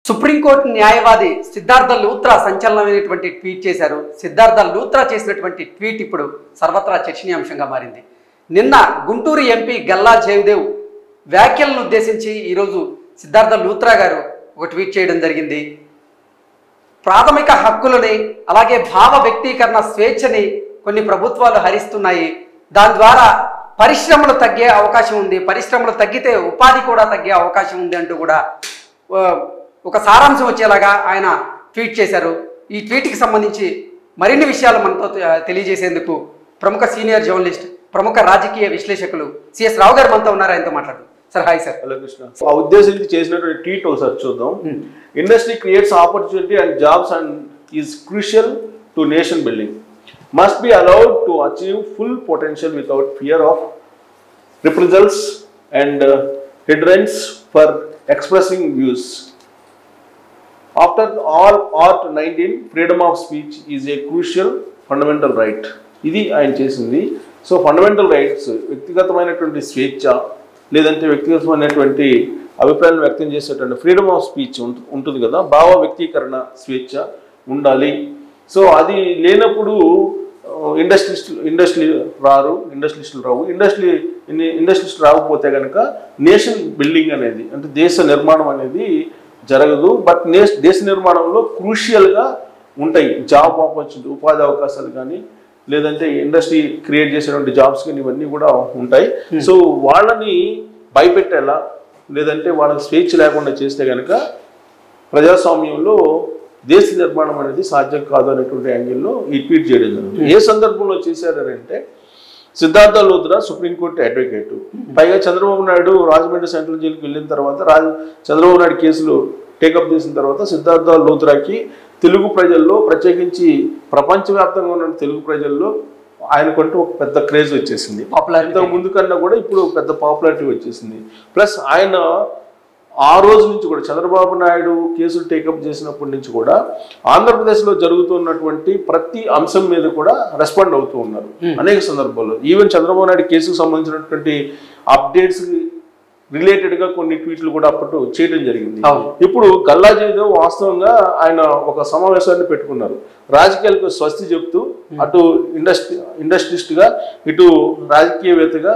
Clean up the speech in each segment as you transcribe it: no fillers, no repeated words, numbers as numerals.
Supreme court న్యాయవాది Siddhartha Luthra సంచలనమైనటువంటి tweet చేశారు. సిద్ధార్థ లూత్రా చేసినటువంటి ట్వీట్ ఇప్పుడు సర్వత్రా చర్చనీయాంశంగా మారింది. నిన్న గుంటూరు ఎంపీ గల్లా జయదేవ్ వ్యాఖ్యలను ఉద్దేశించి ఈరోజు సిద్ధార్థ లూత్రా గారు ఒక ట్వీట్ చేయడం జరిగింది. ప్రాథమిక హక్కులని అలాగే భావ వ్యక్తీకరణ స్వేచ్ఛని కొన్ని ప్రభుత్వాలు హరిస్తున్నాయి. దాని ద్వారా పరిశ్రమలు తగ్గే అవకాశం ఉంది, పరిశ్రమలు తగ్గితే ఉపాధి కూడా తగ్గే అవకాశం ఉంది అంటూ కూడా ఒక సారాంశం వచ్చేలాగా ఆయన ట్వీట్ చేశారు. ఈ ట్వీట్కి సంబంధించి మరిన్ని విషయాలు మనతో తెలియజేసేందుకు ప్రముఖ సీనియర్ జర్నలిస్ట్, ప్రముఖ రాజకీయ విశ్లేషకులు సిఎస్ రావు గారు మనతో ఉన్నారు. ఆయనతో మాట్లాడు. Sir hi sir. Hello Krishna. ఆ ఉద్దేశించి చేసినటువంటి ట్వీట్ ఒకసారి చూద్దాం. Industry creates opportunity and jobs and is crucial to nation building. Must be allowed to achieve full potential without fear of reprisals and hindrance for expressing views. After all art 19 freedom of speech is a crucial fundamental right. ఇది ఆయన చేసింది. So fundamental rights, వ్యక్తిగతమైనటువంటి స్వేచ్ఛ లేదంటే వ్యక్తిగతమైనటువంటి అభిప్రాయాలను వ్యక్తం చేసేటువంటి ఫ్రీడమ్ ఆఫ్ స్పీచ్ ఉంటుంది కదా, భావ వ్యక్తీకరణ స్వేచ్ఛ ఉండాలి. సో అది లేనప్పుడు ఇండస్ట్రియలిస్టులు రావు. ఇండస్ట్రియలిస్టులు రాకపోతే కనుక నేషన్ బిల్డింగ్ అనేది, అంటే దేశ నిర్మాణం అనేది జరగదు. బట్ దేశ నిర్మాణంలో క్రూషియల్గా ఉంటాయి జాబ్ ఆపర్చునిటీ, ఉపాధి అవకాశాలు కానీ లేదంటే ఇండస్ట్రీ క్రియేట్ చేసేటువంటి జాబ్స్ కానీ ఇవన్నీ కూడా ఉంటాయి. సో వాళ్ళని భయపెట్టేలా లేదంటే వాళ్ళకి స్వేచ్ఛ లేకుండా చేస్తే కనుక ప్రజాస్వామ్యంలో దేశ నిర్మాణం అనేది సాధ్యం కాదు అనేటువంటి యాంగిల్లో ఈ ట్వీట్ చేయడం జరుగుతుంది. ఏ సందర్భంలో చేశారంటే సిద్ధార్థ లూత్రా సుప్రీంకోర్టు అడ్వకేటు, పైగా చంద్రబాబు నాయుడు రాజమండ్రి సెంట్రల్ జైలుకి వెళ్ళిన తర్వాత చంద్రబాబు నాయుడు కేసులు టేకప్ చేసిన తర్వాత సిద్ధార్థ లూత్రాకి తెలుగు ప్రజల్లో, ప్రత్యేకించి ప్రపంచవ్యాప్తంగా ఉన్న తెలుగు ప్రజల్లో ఆయనకంటూ ఒక పెద్ద క్రేజ్ వచ్చేసింది. ఇంతకు ముందు కన్నా కూడా ఇప్పుడు పెద్ద పాపులారిటీ వచ్చేసింది. ప్లస్ ఆయన ఆ రోజు నుంచి కూడా చంద్రబాబు నాయుడు కేసులు టేకప్ చేసినప్పటి నుంచి కూడా ఆంధ్రప్రదేశ్లో జరుగుతున్నటువంటి ప్రతి అంశం మీద కూడా రెస్పాండ్ అవుతూ ఉన్నారు అనేక సందర్భాల్లో. ఈవెన్ చంద్రబాబు నాయుడు కేసుకు సంబంధించినటువంటి అప్డేట్స్ రిలేటెడ్గా కొన్ని ట్వీట్లు కూడా అప్పట్లో చేయడం జరిగింది. ఇప్పుడు గల్లా జయదేవ్ వాస్తవంగా ఆయన ఒక సమావేశాన్ని పెట్టుకున్నారు. రాజకీయాలకు స్వస్తి చెప్తూ అటు ఇండస్ట్రిస్ట్గా ఇటు రాజకీయవేత్తగా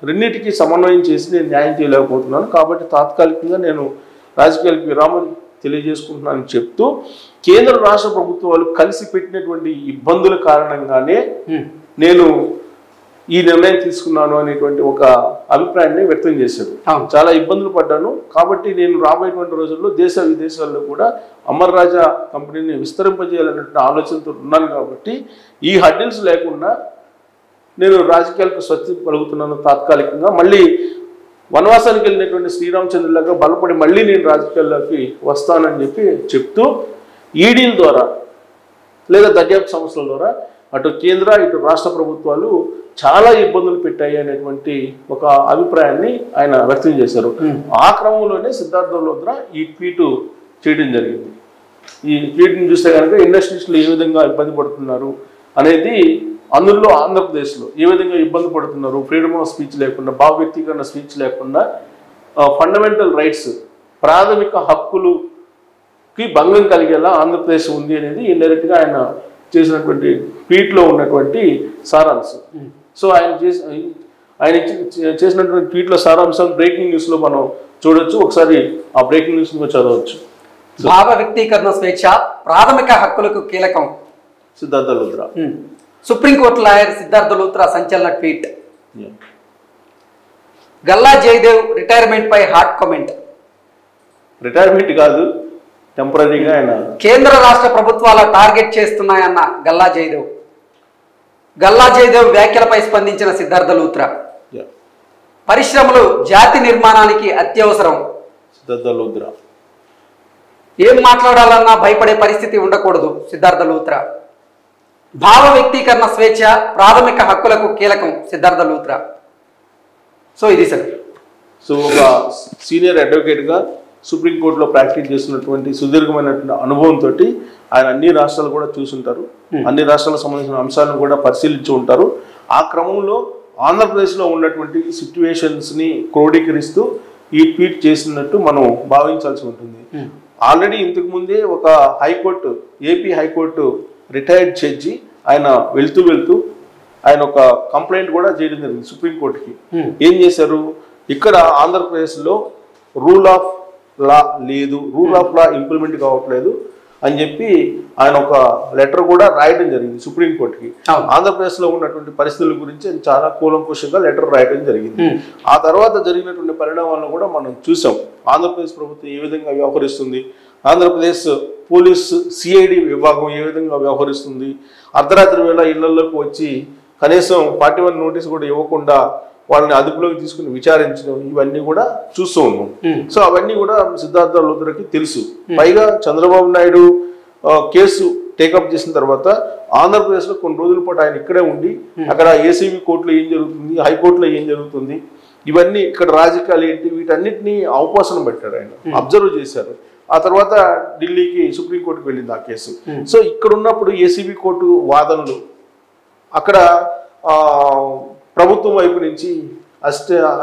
రెండింటికి సమన్వయం చేసి నేను న్యాయం చేయలేకపోతున్నాను, కాబట్టి తాత్కాలికంగా నేను రాజకీయాలకు విరామం తెలియజేసుకుంటున్నానని చెప్తూ కేంద్ర రాష్ట్ర ప్రభుత్వాలు కలిసి పెట్టినటువంటి ఇబ్బందుల కారణంగానే నేను ఈ నిర్ణయం తీసుకున్నాను అనేటువంటి ఒక అభిప్రాయాన్ని వ్యక్తం చేశారు. చాలా ఇబ్బందులు పడ్డాను, కాబట్టి నేను రాబోయేటువంటి రోజుల్లో దేశ విదేశాల్లో కూడా అమర్ రాజా కంపెనీని విస్తరింపజేయాలనేటువంటి ఆలోచనతో ఉన్నాను. కాబట్టి ఈ హడ్డిల్స్ లేకుండా నేను రాజకీయాలకు స్వస్తి పలుకుతున్నాను తాత్కాలికంగా. మళ్ళీ వనవాసానికి వెళ్ళినటువంటి శ్రీరామచంద్రులాగా బలపడి మళ్ళీ నేను రాజకీయాల్లోకి వస్తానని చెప్తూ ఈడీల ద్వారా లేదా దర్యాప్తు సంస్థల ద్వారా అటు కేంద్ర ఇటు రాష్ట్ర ప్రభుత్వాలు చాలా ఇబ్బందులు పెట్టాయి అనేటువంటి ఒక అభిప్రాయాన్ని ఆయన వ్యక్తం చేశారు. ఆ క్రమంలోనే సిద్ధార్థ లూత్రా ఈ ట్వీట్ చేయడం జరిగింది. ఈ ట్వీట్ని చూస్తే కనుక ఇండస్ట్రీస్లో ఏ విధంగా ఇబ్బంది పడుతున్నారు అనేది, అందులో ఆంధ్రప్రదేశ్లో ఏ విధంగా ఇబ్బంది పడుతున్నారు, ఫ్రీడమ్ ఆఫ్ స్పీచ్ లేకుండా, భావ వ్యక్తీకరణ స్పీచ్ లేకుండా, ఫండమెంటల్ రైట్స్ ప్రాథమిక హక్కులుకి భంగం కలిగేలా ఆంధ్రప్రదేశ్ ఉంది అనేది ఇండైరెక్ట్గా ఆయన చేసినటువంటి ట్వీట్లో ఉన్నటువంటి సారాంశం. సో ఆయన చేసినటువంటి ట్వీట్లో సారాంశం బ్రేకింగ్ న్యూస్లో మనం చూడొచ్చు. ఒకసారి ఆ బ్రేకింగ్ న్యూస్ చదవచ్చు. భావ వ్యక్తీకరణ స్వేచ్ఛ ప్రాథమిక హక్కులకు కీలకం. సిద్ధార్థ లూత్రా. సుప్రీంకోర్టు లాయర్ సిద్ధార్థ లూత్రా సంచలన ట్వీట్. గల్లా జయదేవ్ రిటైర్మెంట్ పై హాట్ కామెంట్. రిటైర్మెంట్ కాదు, టెంపరీగా ఆయన కేంద్ర రాష్ట్ర ప్రభుత్వాల టార్గెట్ చేస్తున్నాయన్న గల్లా జయదేవ్. గల్లా జయదేవ్ వ్యాఖ్యలపై స్పందించిన సిద్ధార్థ లూత్రా. పరిశ్రమలు జాతి నిర్మాణానికి అత్యవసరం. సిద్ధార్థ లూత్రా. ఏం మాట్లాడాలన్నా భయపడే పరిస్థితి ఉండకూడదు. సిద్ధార్థ లూత్రా. భావ వ్యక్తీకరణ స్వేచ్ఛ ప్రాథమిక హక్కులకు కీలకం. సిద్ధార్థ లూత్రా. సో ఇది సార్. సో ఒక సీనియర్ అడ్వకేట్గా సుప్రీంకోర్టులో ప్రాక్టీస్ చేస్తున్నటువంటి సుదీర్ఘమైనటువంటి అనుభవంతో ఆయన అన్ని రాష్ట్రాలు కూడా చూసుంటారు, అన్ని రాష్ట్రాలకు సంబంధించిన అంశాలను కూడా పరిశీలించి ఉంటారు. ఆ క్రమంలో ఆంధ్రప్రదేశ్లో ఉన్నటువంటి సిచ్యువేషన్స్ని క్రోడీకరిస్తూ ఈ ట్వీట్ చేసినట్టు మనం భావించాల్సి ఉంటుంది. ఆల్రెడీ ఇంతకు ముందే ఒక high court, AP high court retired judge ఆయన వెళ్తూ ఆయన ఒక కంప్లైంట్ కూడా చేయడం జరిగింది సుప్రీంకోర్టుకి. ఏం చేశారు, ఇక్కడ ఆంధ్రప్రదేశ్లో రూల్ ఆఫ్ లా లేదు, రూల్ ఆఫ్ లా ఇంప్లిమెంట్ కావట్లేదు అని చెప్పి ఆయన ఒక లెటర్ కూడా రాయడం జరిగింది సుప్రీంకోర్టుకి. ఆంధ్రప్రదేశ్లో ఉన్నటువంటి పరిస్థితుల గురించి చాలా కూలంకుషంగా లెటర్ రాయడం జరిగింది. ఆ తర్వాత జరిగినటువంటి పరిణామాలను కూడా మనం చూసాం. ఆంధ్రప్రదేశ్ ప్రభుత్వం ఏ విధంగా వ్యవహరిస్తుంది, ఆంధ్రప్రదేశ్ పోలీస్ సిఐడి విభాగం ఏ విధంగా వ్యవహరిస్తుంది, అర్ధరాత్రి వేళ ఇళ్లలోకి వచ్చి కనీసం 41 నోటీస్ కూడా ఇవ్వకుండా వాళ్ళని అదుపులోకి తీసుకుని విచారించడం, ఇవన్నీ కూడా చూస్తూ ఉన్నాం. సో అవన్నీ కూడా సిద్ధార్థ లూథ్రాకి తెలుసు. పైగా చంద్రబాబు నాయుడు కేసు టేకప్ చేసిన తర్వాత ఆంధ్రప్రదేశ్లో కొన్ని రోజుల పాటు ఆయన ఇక్కడే ఉండి అక్కడ ఏసీబీ కోర్టులో ఏం జరుగుతుంది, హైకోర్టులో ఏం జరుగుతుంది, ఇవన్నీ ఇక్కడ రాజకీయాలు ఏంటి, వీటన్నిటిని అవకాశం పెట్టాడు. ఆయన అబ్జర్వ్ చేశారు. ఆ తర్వాత ఢిల్లీకి సుప్రీంకోర్టుకు వెళ్ళింది ఆ కేసు. సో ఇక్కడ ఉన్నప్పుడు ఏసీబీ కోర్టు వాదనలు, అక్కడ ప్రభుత్వం వైపు నుంచి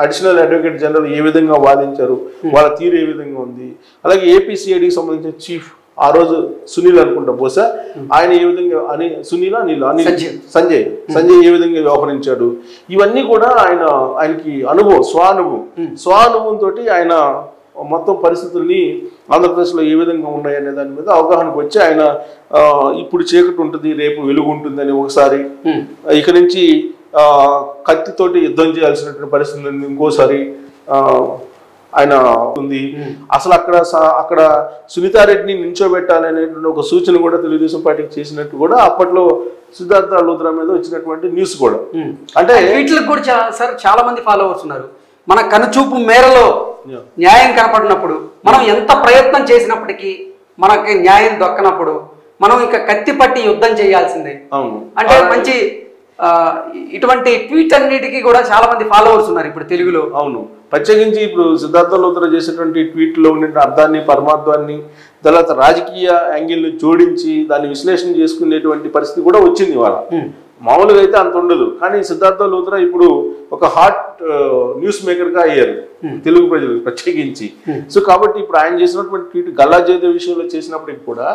అడిషనల్ అడ్వకేట్ జనరల్ ఏ విధంగా వాదించారు, వాళ్ళ తీరు ఏ విధంగా ఉంది, అలాగే ఏపీసీఐడికి సంబంధించిన చీఫ్ ఆ రోజు సునీల్ అనుకుంటా బహుశా, ఆయన ఏ విధంగా సంజయ్ ఏ విధంగా వ్యవహరించాడు, ఇవన్నీ కూడా ఆయనకి స్వానుభవంతో ఆయన మొత్తం పరిస్థితుల్ని ఆంధ్రప్రదేశ్లో ఏ విధంగా ఉన్నాయి అనే దాని మీద అవగాహనకు వచ్చి ఆయన ఇప్పుడు చీకటి ఉంటుంది రేపు వెలుగు ఉంటుంది అని ఒకసారి, ఇక నుంచి కత్తితోటి యుద్ధం చేయాల్సినటువంటి పరిస్థితులు ఇంకోసారి ఆయన ఉంది. అసలు అక్కడ సునీతారెడ్డిని నించోబెట్టాలనేటువంటి ఒక సూచన కూడా తెలుగుదేశం పార్టీకి చేసినట్టు కూడా అప్పట్లో సిద్ధార్థ లూథ్రా మీద వచ్చినటువంటి న్యూస్ కూడా. అంటే వీటికి కూడా సార్ చాలా మంది ఫాలోవర్స్ ఉన్నారు. మన కనుచూపు మేరలో న్యాయం కనపడినప్పుడు, మనం ఎంత ప్రయత్నం చేసినప్పటికీ మనకి న్యాయం దొక్కనప్పుడు మనం ఇంకా కత్తి పట్టి యుద్ధం చేయాల్సిందే. అంటే మంచి ఇటువంటి ట్వీట్ అన్నిటికీ కూడా చాలా మంది ఫాలోవర్స్ ఉన్నారు ఇప్పుడు తెలుగులో. అవును, ప్రత్యేకించి ఇప్పుడు సిద్ధార్థ లూథ్రా చేసేటువంటి ట్వీట్లో ఉండే అర్థాన్ని, పరమార్థాన్ని, తర్వాత రాజకీయ యాంగిల్ని జోడించి దాన్ని విశ్లేషణ చేసుకునేటువంటి పరిస్థితి కూడా వచ్చింది ఇవాళ. మామూలుగా అయితే అంత ఉండదు, కానీ సిద్ధార్థ లూథ్రా ఇప్పుడు ఒక హాట్ న్యూస్ మేకర్గా అయ్యారు తెలుగు ప్రజలకు ప్రత్యేకించి. సో కాబట్టి ఇప్పుడు ఆయన చేసినటువంటి ట్వీట్ గల్లా జయదేవ్ విషయంలో చేసినప్పటికి కూడా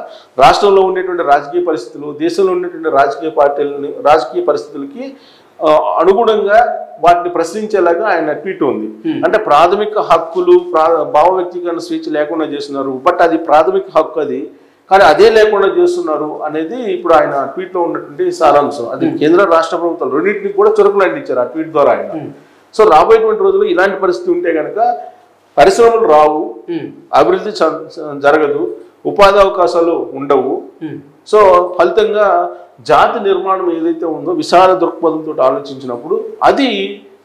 రాష్ట్రంలో ఉండేటువంటి రాజకీయ పరిస్థితులు, దేశంలో ఉండేటువంటి రాజకీయ పరిస్థితులకి అనుగుణంగా వాటిని ప్రశ్నించేలాగా ఆయన ట్వీట్ ఉంది. అంటే ప్రాథమిక హక్కులు, భావ వ్యక్తీకరణ స్వేచ్ఛ లేకుండా చేస్తున్నారు, బట్ అది ప్రాథమిక హక్కు, అది కానీ అదే లేకుండా చేస్తున్నారు అనేది ఇప్పుడు ఆయన ట్వీట్లో ఉన్నటువంటి సారాంశం. అది కేంద్ర రాష్ట్ర ప్రభుత్వాలు రెండింటిని కూడా చురుకులు అందించారు ఆ ట్వీట్ ద్వారా ఆయన. సో రాబోయేటువంటి రోజుల్లో ఇలాంటి పరిస్థితి ఉంటే కనుక పరిశ్రమలు రావు, అభివృద్ధి జరగదు, ఉపాధి అవకాశాలు ఉండవు. సో ఫలితంగా జాతి నిర్మాణం ఏదైతే ఉందో విశాల దృక్పథంతో ఆలోచించినప్పుడు అది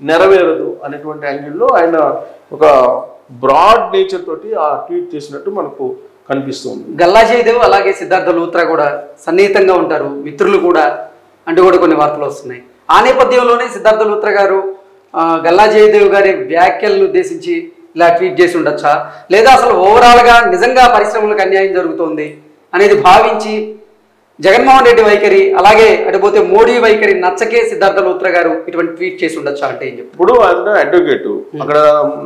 నెరవేరదు అనేటువంటి యాంగిల్లో ఆయన ఒక బ్రాడ్ నేచర్ తోటి ఆ ట్వీట్ చేసినట్టు మనకు కనిపిస్తుంది. గల్లా జయదేవ్ అలాగే సిద్ధార్థ లూథ్రా కూడా సన్నిహితంగా ఉంటారు, మిత్రులు కూడా అంటూ కూడా కొన్ని వార్తలు వస్తున్నాయి. ఆ నేపథ్యంలోనే సిద్ధార్థ లూథ్రా గారు గల్లా జయదేవ్ గారి వ్యాఖ్యలను ఉద్దేశించి ఇలా ట్వీట్ చేసి ఉండొచ్చా, లేదా అసలు ఓవరాల్గా నిజంగా పరిశ్రమలకు అన్యాయం జరుగుతోంది అనేది భావించి జగన్మోహన్ రెడ్డి వైఖరి అలాగే అటుపోతే మోడీ వైఖరి నచ్చకే సిద్ధార్థ లూథ్రా గారు ఇటువంటి ట్వీట్ చేసి ఉండొచ్చా అంటే ఏం చెప్పి? ఇప్పుడు ఆయన అడ్వకేట్, అక్కడ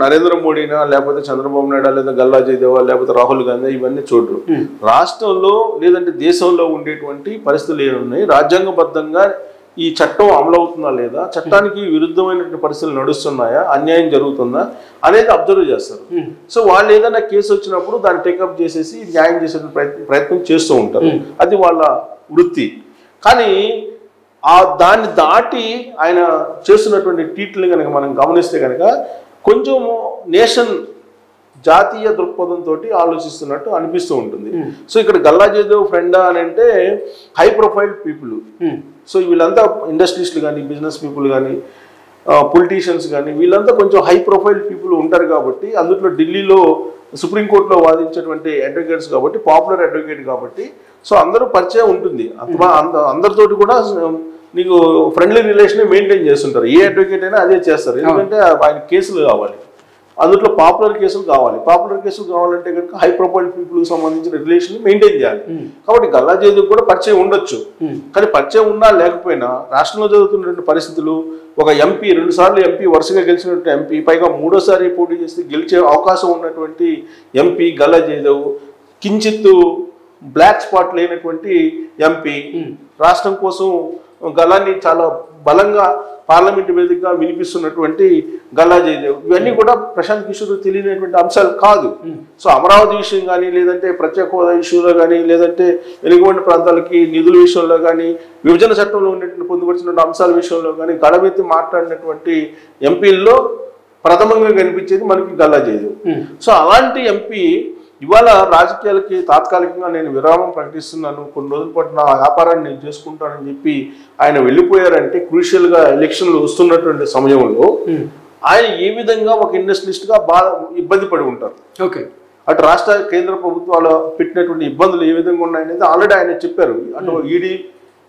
నరేంద్ర మోడీనా లేకపోతే చంద్రబాబు నాయుడు లేదా గల్లా జయదేవ్ లేకపోతే రాహుల్ గాంధీ ఇవన్నీ చూడరు. రాష్ట్రంలో లేదంటే దేశంలో ఉండేటువంటి పరిస్థితులు ఏమున్నాయి, రాజ్యాంగబద్ధంగా ఈ చట్టం అమలవుతుందా లేదా, చట్టానికి విరుద్ధమైనటువంటి పరిస్థితులు నడుస్తున్నాయా, అన్యాయం జరుగుతుందా అనేది అబ్జర్వ్ చేస్తారు. సో వాళ్ళు ఏదైనా కేసు వచ్చినప్పుడు దాన్ని టేకప్ చేసేసి న్యాయం చేసే ప్రయత్నం చేస్తూ ఉంటారు, అది వాళ్ళ వృత్తి. కానీ దాన్ని దాటి ఆయన చేస్తున్నటువంటి ట్వీట్లని కనుక మనం గమనిస్తే కనుక కొంచెం నేషన్ జాతీయ దృక్పథంతో ఆలోచిస్తున్నట్టు అనిపిస్తూ ఉంటుంది. సో ఇక్కడ గల్లా జయదేవ్ ఫ్రెండా అని అంటే హై ప్రొఫైల్ పీపుల్. సో వీళ్ళంతా ఇండస్ట్రీస్లు కానీ, బిజినెస్ పీపుల్ కానీ, పొలిటీషియన్స్ కానీ, వీళ్ళంతా కొంచెం హై ప్రొఫైల్ పీపుల్ ఉంటారు కాబట్టి, అందులో ఢిల్లీలో సుప్రీంకోర్టులో వాదించేటువంటి అడ్వకేట్స్ కాబట్టి, పాపులర్ అడ్వకేట్ కాబట్టి, సో అందరూ పరిచయం ఉంటుంది. అందరితోటి కూడా నీకు ఫ్రెండ్లీ రిలేషన్ మెయింటైన్ చేస్తుంటారు. ఏ అడ్వకేట్ అయినా అదే చేస్తారు, ఎందుకంటే ఆయన కేసులు కావాలి, అందులో పాపులర్ కేసులు కావాలి. పాపులర్ కేసులు కావాలంటే కనుక హై ప్రొఫైల్ పీపుల్కి సంబంధించిన రిలేషన్ మెయింటైన్ చేయాలి. కాబట్టి గల్లా జయదేవ్ కూడా పరిచయం ఉండొచ్చు, కానీ పరిచయం ఉన్నా లేకపోయినా రాష్ట్రంలో జరుగుతున్నటువంటి పరిస్థితులు, ఒక ఎంపీ 2 సార్లు ఎంపీ వరుసగా గెలిచినటువంటి ఎంపీ, పైగా 3వ సారి పోటీ చేస్తే గెలిచే అవకాశం ఉన్నటువంటి ఎంపీ గల్లా జయదేవ్ కించిత్తు బ్లాక్ స్పాట్ లేనటువంటి ఎంపీ, రాష్ట్రం కోసం గళాన్ని చాలా బలంగా పార్లమెంటు వేదికగా వినిపిస్తున్నటువంటి గల్లా జయదేవ్, ఇవన్నీ కూడా ప్రశాంత్ కిషోర్ తెలియనటువంటి అంశాలు కాదు. సో అమరావతి విషయం కానీ, లేదంటే ప్రత్యేక హోదా ఇష్యూలో కానీ, లేదంటే వెనుకబడిన ప్రాంతాలకి నిధుల విషయంలో కానీ, విభజన చట్టంలో ఉన్నటువంటి పొందుపరిచినటువంటి అంశాల విషయంలో కానీ గళమెత్తి మాట్లాడినటువంటి ఎంపీల్లో ప్రథమంగా కనిపించేది మనకి గల్లా జయదేవ్. సో అలాంటి ఎంపీ ఇవాళ రాజకీయాలకి తాత్కాలికంగా నేను విరామం ప్రకటిస్తున్నాను, కొన్ని రోజుల పాటు నా వ్యాపారాన్ని నేను చేసుకుంటానని చెప్పి ఆయన వెళ్ళిపోయారంటే, క్రూషియల్గా ఎలక్షన్లు వస్తున్నటువంటి సమయంలో ఆయన ఏ విధంగా ఒక ఇండస్ట్రియలిస్ట్గా ఇబ్బంది పడి ఉంటారు. ఓకే, అటు రాష్ట్ర కేంద్ర ప్రభుత్వాలు పెట్టినటువంటి ఇబ్బందులు ఏ విధంగా ఉన్నాయనేది ఆల్రెడీ ఆయన చెప్పారు. అటు ఈడీ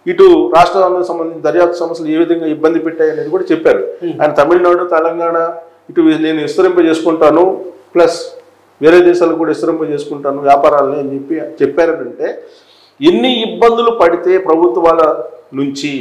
ఇటు రాష్ట్రాలకు సంబంధించిన దర్యాప్తు సమస్యలు ఏ విధంగా ఇబ్బంది పెట్టాయి అనేది కూడా చెప్పారు. ఆయన తమిళనాడు, తెలంగాణ ఇటు నేను విస్తరింపజేసుకుంటాను, ప్లస్ వేరే దేశాలకు కూడా విస్తరింపజేసుకుంటాను వ్యాపారాలని అని చెప్పారంటే ఎన్ని ఇబ్బందులు పడితే ప్రభుత్వాల నుంచి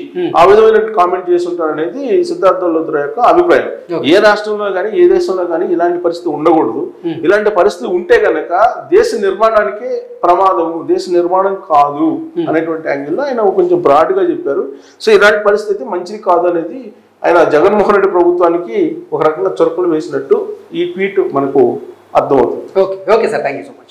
ఆ విధమైన కామెంట్ చేసి ఉంటారనేది సిద్ధార్థ లూథ్రా యొక్క అభిప్రాయం. ఏ రాష్ట్రంలో కానీ ఏ దేశంలో కానీ ఇలాంటి పరిస్థితి ఉండకూడదు. ఇలాంటి పరిస్థితి ఉంటే కనుక దేశ నిర్మాణానికి ప్రమాదం, దేశ నిర్మాణం కాదు అనేటువంటి యాంగిల్లో ఆయన కొంచెం బ్రాడ్గా చెప్పారు. సో ఇలాంటి పరిస్థితి మంచిది కాదు అనేది ఆయన జగన్మోహన్ రెడ్డి ప్రభుత్వానికి ఒక రకంగా చొరకలు వేసినట్టు ఈ ట్వీట్ మనకు అర్థమవుతుంది. Okay okay sir, thank you so much.